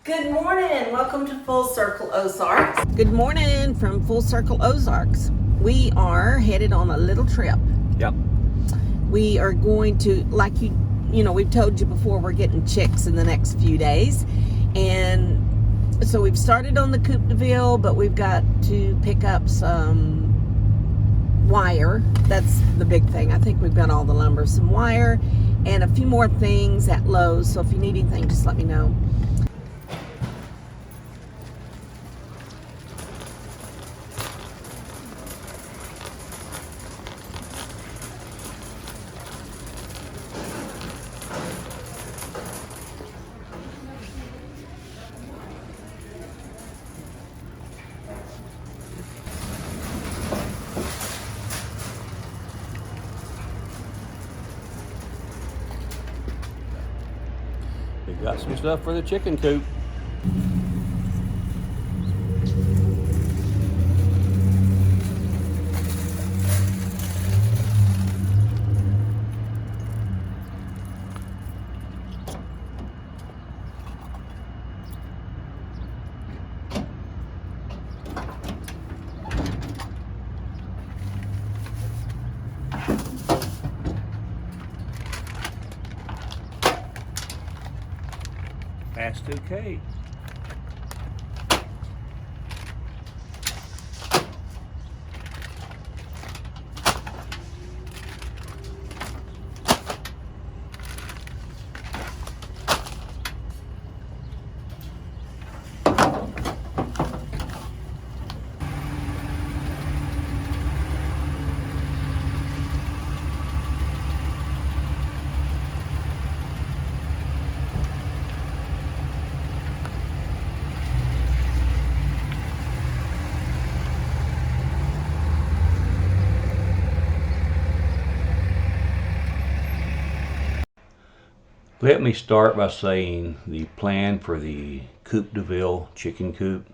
Good morning. Welcome to Full Circle Ozarks. Good morning from Full Circle Ozarks. We are headed on a little trip. Yep. We are going to, like we've told you before, we're getting chicks in the next few days. And so we've started on the Coop Deville, but we've got to pick up some wire. That's the big thing. I think we've got all the lumber, some wire, and a few more things at Lowe's. So if you need anything, just let me know. We got some stuff for the chicken coop. Past 2K. Let me start by saying the plan for the Coop Deville chicken coop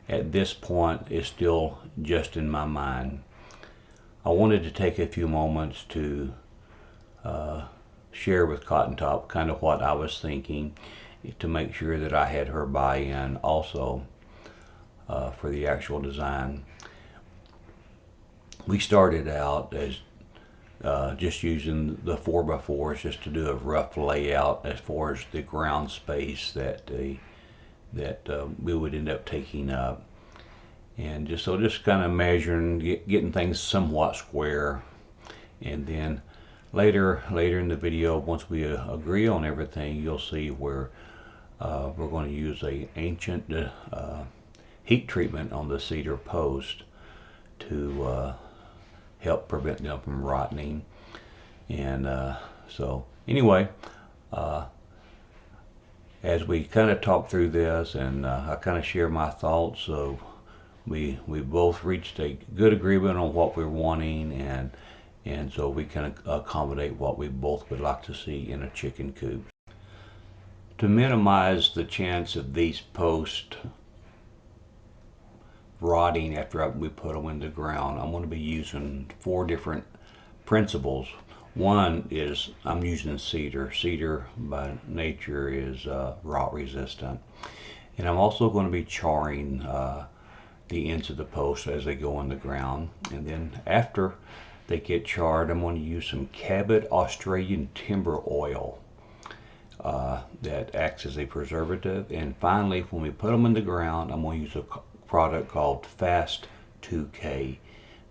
at this point is still just in my mind. I wanted to take a few moments to share with Cotton Top kind of what I was thinking to make sure that I had her buy-in also for the actual design. We started out as just using the 4x4s just to do a rough layout as far as the ground space that we would end up taking up, and just kind of measuring, getting things somewhat square. And then later in the video, once we agree on everything, you'll see where we're going to use a ancient heat treatment on the cedar post to help prevent them from rotting. And so anyway, as we kind of talk through this, and I kind of share my thoughts, so we both reached a good agreement on what we're wanting, and so we can accommodate what we both would like to see in a chicken coop. To minimize the chance of these posts rotting after we put them in the ground, I'm going to be using 4 different principles. One is I'm using cedar. Cedar by nature is rot resistant. And I'm also going to be charring the ends of the posts as they go in the ground. And then after they get charred, I'm going to use some Cabot Australian timber oil that acts as a preservative. And finally, when we put them in the ground, I'm going to use a product called Fast 2K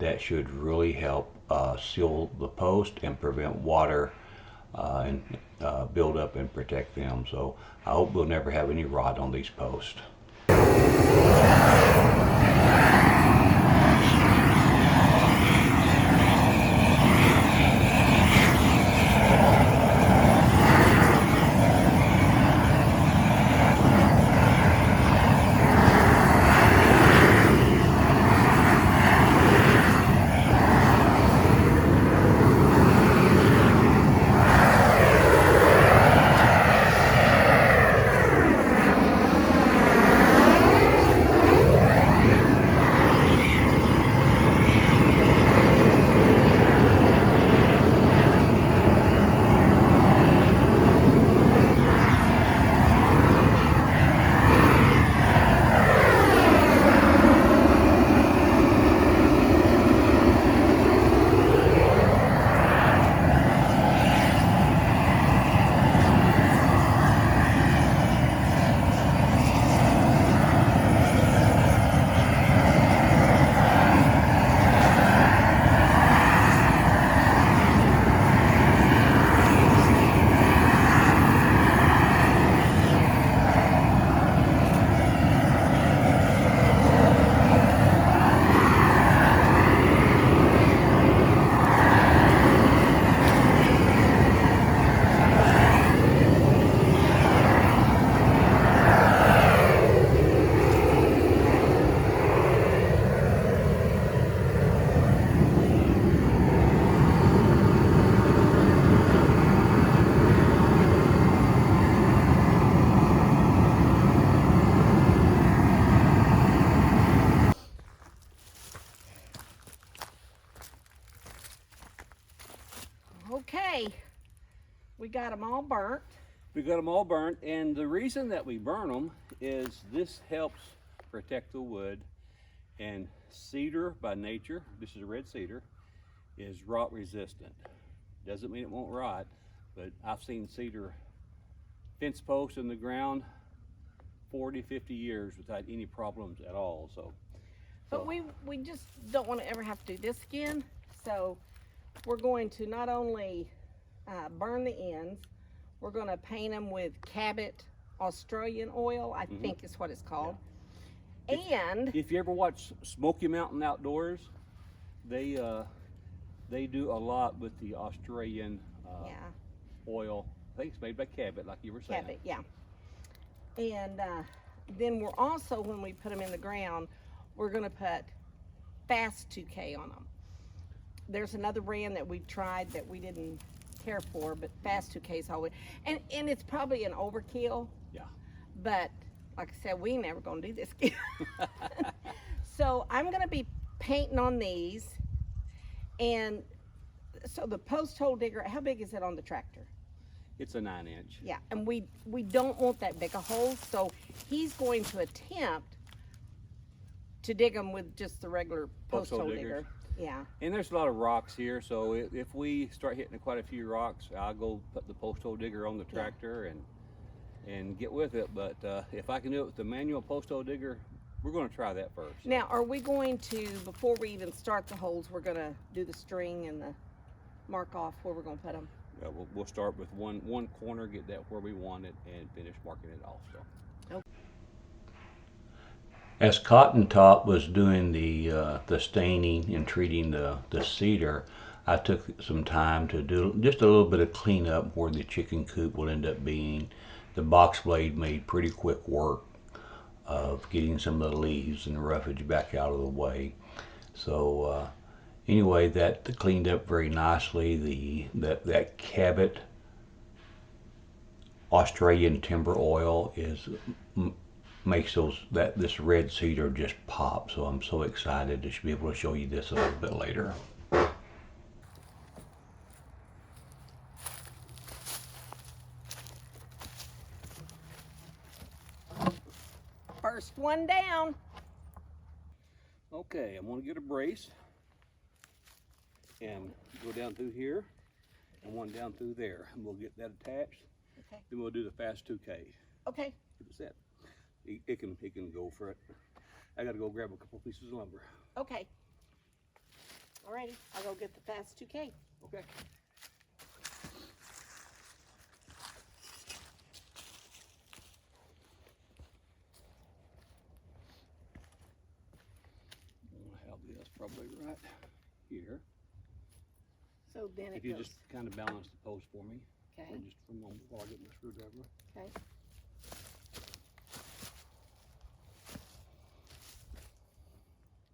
that should really help seal the post and prevent water and build up and protect them. So I hope we'll never have any rot on these posts. got them all burnt. We got them all burnt, and the reason that we burn them is this helps protect the wood. And cedar by nature, this is a red cedar, is rot resistant. Doesn't mean it won't rot, but I've seen cedar fence posts in the ground 40, 50 years without any problems at all. But we just don't want to ever have to do this again. So we're going to not only burn the ends, we're going to paint them with Cabot Australian oil, I think is what it's called. Yeah. And if you ever watch Smoky Mountain Outdoors, they do a lot with the Australian oil. I think it's made by Cabot, like you were saying. Cabot, yeah. And then we're also, when we put them in the ground, we're going to put Fast 2K on them. There's another brand that we've tried that we didn't care for, but Fast 2K is always, and it's probably an overkill. Yeah. But like I said, we ain't never gonna do this again. So I'm gonna be painting on these, and so the post hole digger, how big is it on the tractor? It's a 9-inch. Yeah, and we don't want that big a hole, so he's going to attempt to dig them with just the regular post hole digger. Yeah. And there's a lot of rocks here, so if we start hitting quite a few rocks, I'll go put the post hole digger on the tractor and get with it. But if I can do it with the manual post hole digger, we're going to try that first. Now, are we going to, before we even start the holes, we're going to do the string and the mark off where we're going to put them? Yeah, we'll start with one corner, get that where we want it, and finish marking it off. So. Okay. As Cotton Top was doing the staining and treating the cedar, I took some time to do just a little bit of cleanup where the chicken coop will end up being. The box blade made pretty quick work of getting some of the leaves and the roughage back out of the way. So anyway, that cleaned up very nicely. That Cabot Australian timber oil makes this red cedar just pop. So I'm so excited to be able to show you this a little bit later. First one down. Okay, I'm going to get a brace and go down through here and one down through there, and we'll get that attached. Okay. Then we'll do the Fast 2K. Okay. Get it set. It can go for it. I got to go grab a couple pieces of lumber. Okay. Alrighty, I'll go get the Fast 2K. Okay. I'll have this probably right here. So then If you just kind of balance the post for me. Okay. For just for a moment while I get my screwdriver. Okay.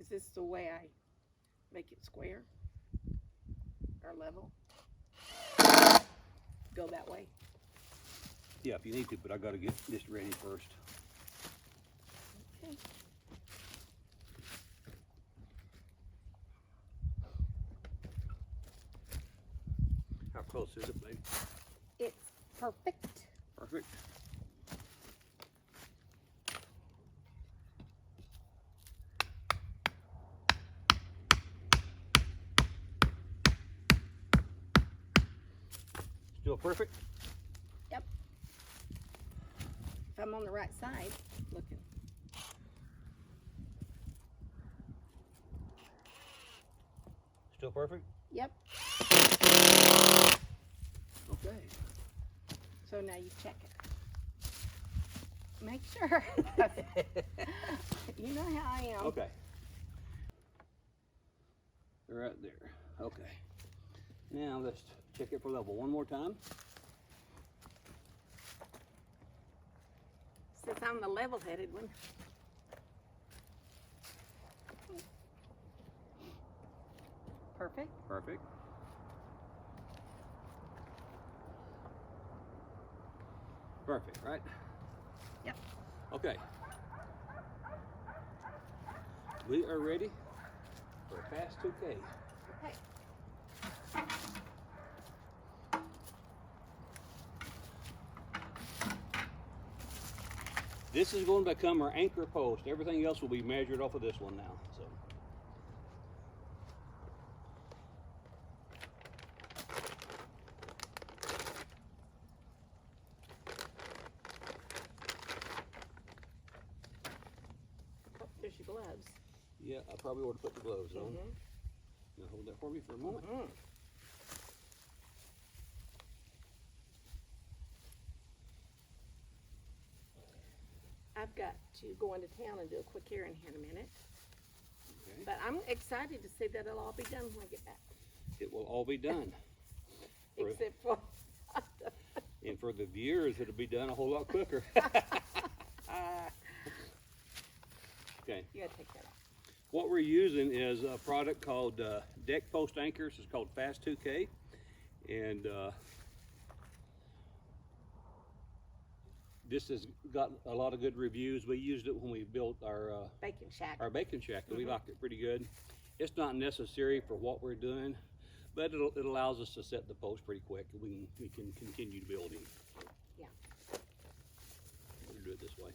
Is this the way I make it square or level? Go that way. Yeah, if you need to, but I got to get this ready first. Okay. How close is it, babe? It's perfect. Perfect. Still perfect? Yep. If I'm on the right side, looking. Still perfect? Yep. Okay. So now you check it. Make sure. You know how I am. Okay. Right there. Okay. Now let's check it for level one more time. Since I'm the level-headed one. Perfect. Perfect. Perfect, right? Yep. Okay. We are ready for a Fast 2K. Okay. This is going to become our anchor post. Everything else will be measured off of this one now. So. Oh, there's your gloves. Yeah, I probably ought to put the gloves on. Mm-hmm. Now hold that for me for a moment. Mm-hmm. I've got to go into town and do a quick errand here in a minute. Okay. But I'm excited to see that it'll all be done when I get back. It will all be done. Except for And for the viewers, it'll be done a whole lot quicker. Okay. you gotta take that off. What we're using is a product called deck post anchors. It's called Fast 2K. And this has got a lot of good reviews. We used it when we built our Bacon shack. bacon shack, and we liked it pretty good. It's not necessary for what we're doing, but it allows us to set the post pretty quick. We can continue building. Yeah. We'll do it this way.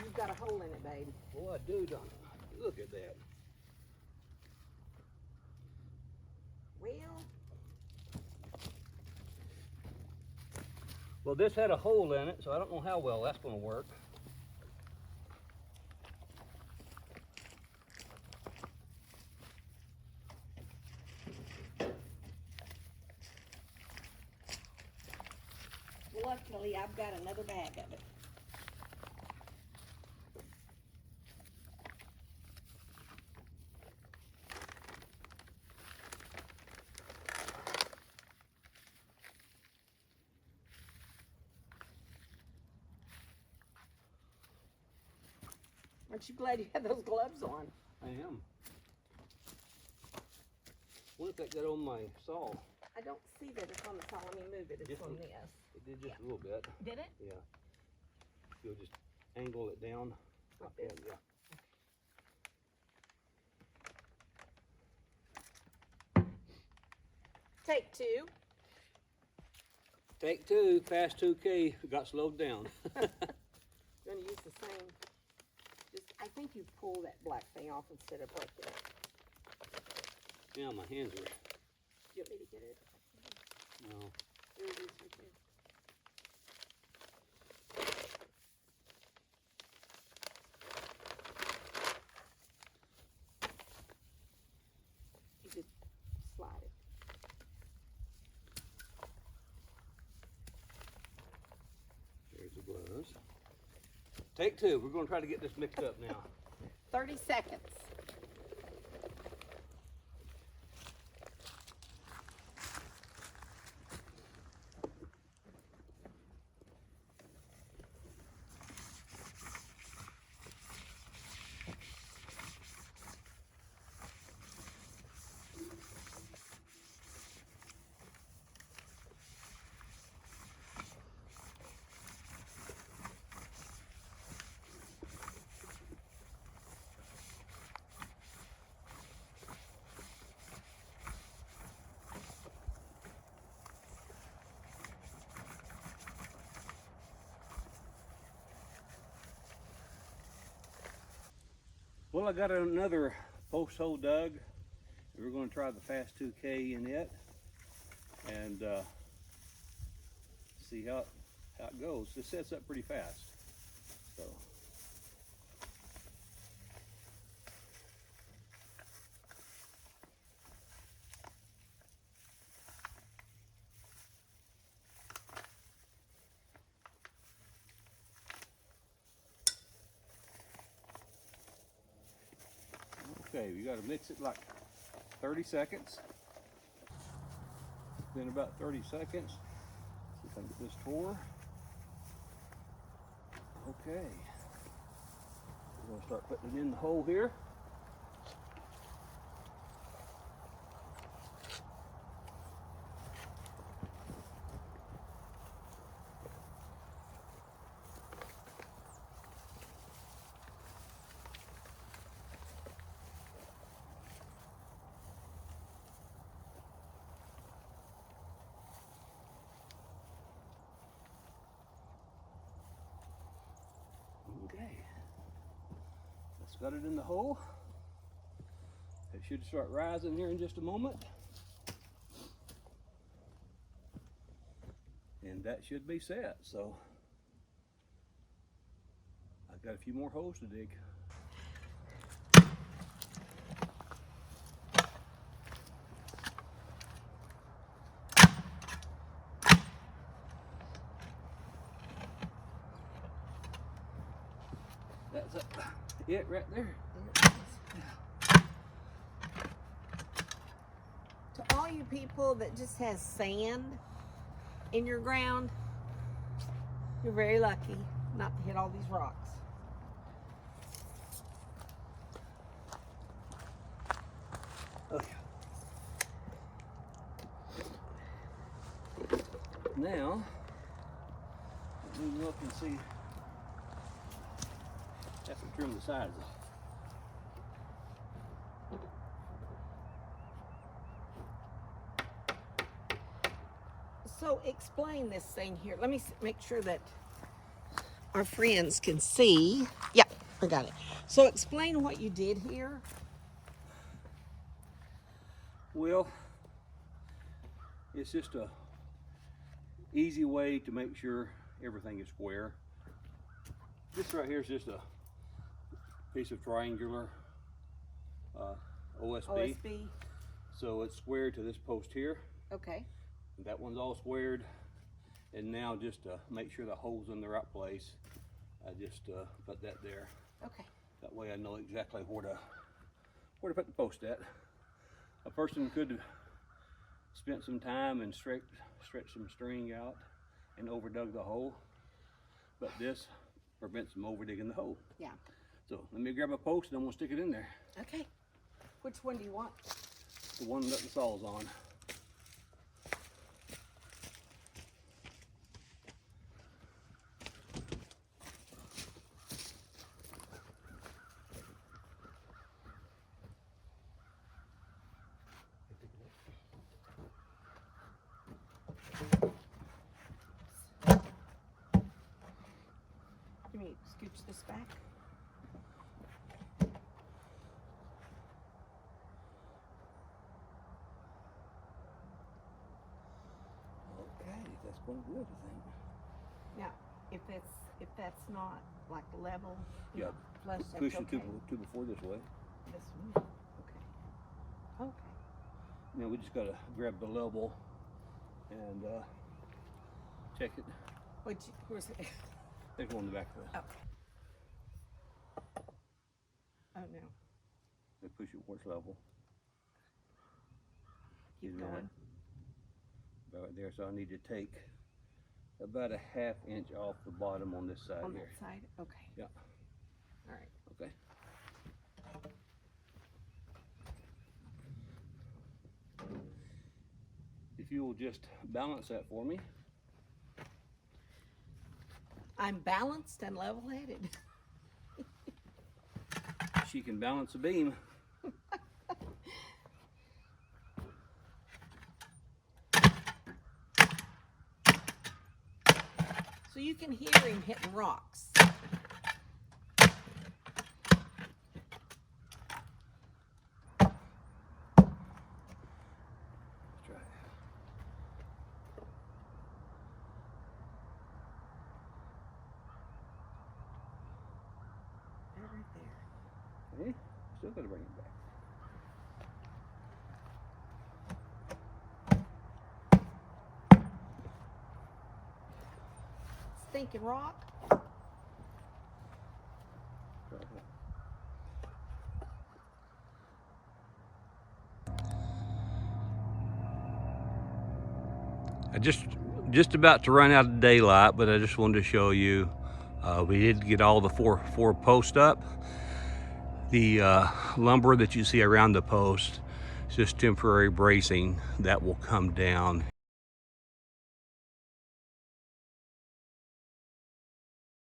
You've got a hole in it, babe. Oh, I do, Donna. Look at that. Well, this had a hole in it, so I don't know how well that's going to work. Luckily, I've got another bag of it. Aren't you glad you had those gloves on? I am. What if that got on my saw? I don't see that it's on the saw. Let me move it. It's Just on a- this. It did just a little bit. Did it? Yeah. You'll just angle it down like Like that. this? Yeah. Take two. Take two, Fast 2K got slowed down. I'm gonna use the same. Just, I think you pull that black thing off instead of right there. Yeah, my hands are. Do you want me to get it? No. There it is right there. You just slide it. There's the gloves. Take two. We're going to try to get this mixed up now. 30 seconds. Well, I got another post hole dug. We're going to try the Fast 2K in it and see how it goes. This sets up pretty fast. So. Okay, we got to mix it like 30 seconds. It's been about 30 seconds. See if I can get this tore. Okay. We're going to start putting it in the hole here. got it in the hole. It should start rising here in just a moment. And that should be set. So I've got a few more holes to dig. That's it right there. To all you people that just has sand in your ground, you're very lucky not to hit all these rocks. Okay. Now, we can look and see. Have to trim the sides off. So explain this thing here. Let me make sure that our friends can see. Yeah, I got it. So explain what you did here. Well, it's just a easy way to make sure everything is square. This right here is just a piece of triangular OSB. So it's squared to this post here. Okay. That one's all squared. And now just to make sure the hole's in the right place, I just put that there. Okay. That way I know exactly where to put the post at. A person could have spent some time and stretched some string out and overdug the hole, but this prevents them over digging the hole. Yeah. So let me grab a post and I'm gonna stick it in there. Okay. Which one do you want? The one that the saw's on. Let me scooch this back. Okay, that's going good, I think. Now, if that's not like level, you Yeah, know, flush, that's push the okay. two before this way. This one. Okay. Okay. Now we just gotta grab the level and check it. Where's it? There's one in the back of the. Oh no. They push it where it's level. Keep See that? going. Right there, so I need to take about a ½ inch off the bottom on this side On here. that side? Okay. Yeah. All right. Okay. If you will just balance that for me. I'm balanced and level-headed. She can balance a beam. So you can hear him hitting rocks. Let's try it. They're right there. Okay, still gotta bring it back. Stinking rock. Try it. I just about to run out of daylight, but I just wanted to show you we did get all the four posts up. The lumber that you see around the post is just temporary bracing that will come down